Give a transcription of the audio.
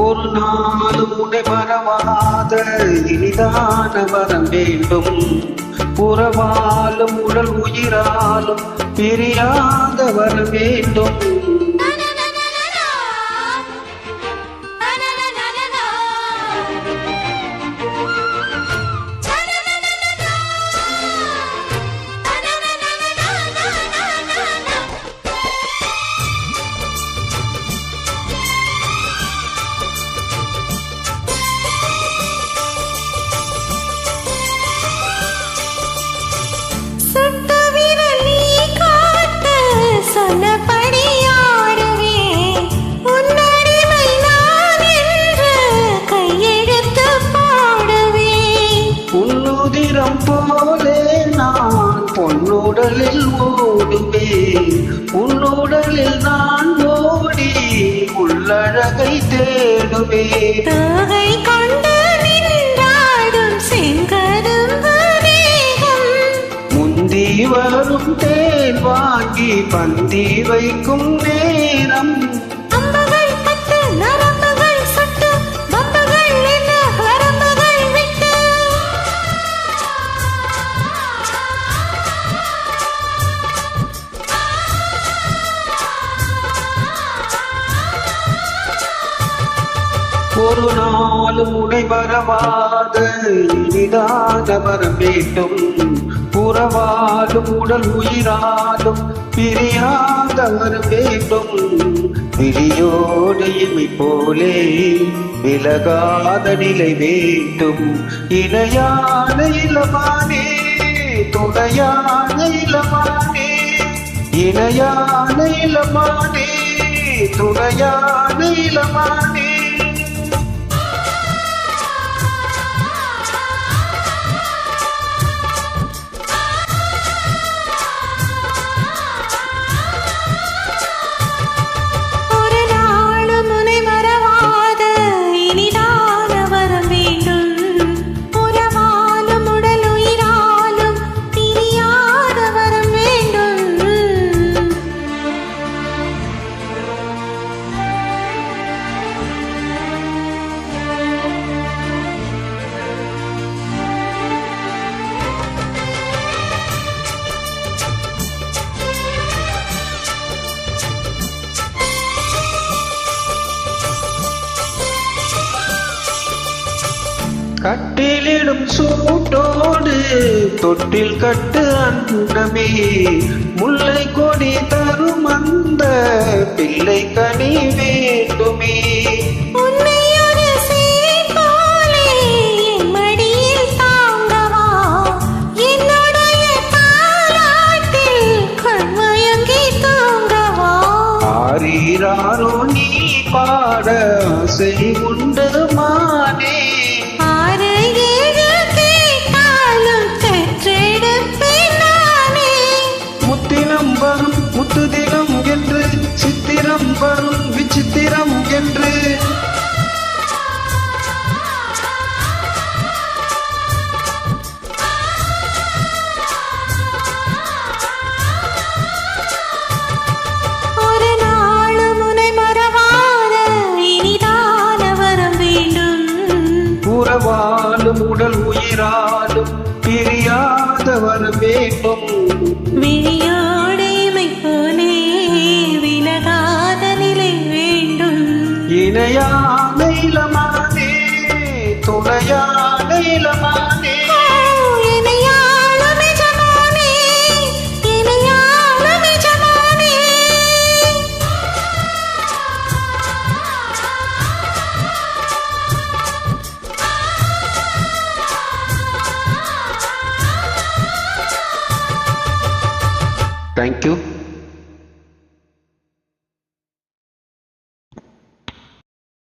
ஒரு நாளும் உடை மறவாத இனிதான வரம் வேண்டும். உறவாலும் உடல் உயிராலும் பிரியாத வரம் வேண்டும். போலே நான் பொன்னுடலில் ஓடுவேன். உன்னுடலில் நான் ஓடி உள்ளழகை தேடுவேன். தகை கொண்டு நின்றாடும் செங்கரும்பு மேகம் முந்தி வரும் தேன் வாங்கி பந்தி வைக்கும் நேரம். ஒரு நாளும் உடை மறவாத இனிதான வரம் வேண்டும். உறவாலும் உடல் உயிராலும் பிரியாத வரம் வேண்டும். விழியோடு இமை போலே விலகாத நிலை வேண்டும். இணையான இளமானே துணையான இளமானே, இணையான இளமானே துணையான இளமானே. கட்டிலிடும் சூட்டோடு தொட்டில் கட்டு அன்னமே, முல்லை கொடி தரும் அந்த பிள்ளை கனி வேண்டுமே. ஆரீராரோ நீ பாட ஆசை உண்டு மானே. முத்துதினம் என்று சித்திரம் வரும் விசித்திரம் என்று. ஒரு நாளும் உன்னை மறவாத இனிதான வரம் வேண்டும். வர வேண்டும். விழியோடைமை போலே விலகாத நிலை வேண்டும். இணையான இளமானே துணையான இளமானே இணையாளும் எஜமானே, இணையாளும் எஜமானே. தேங்க்யூ.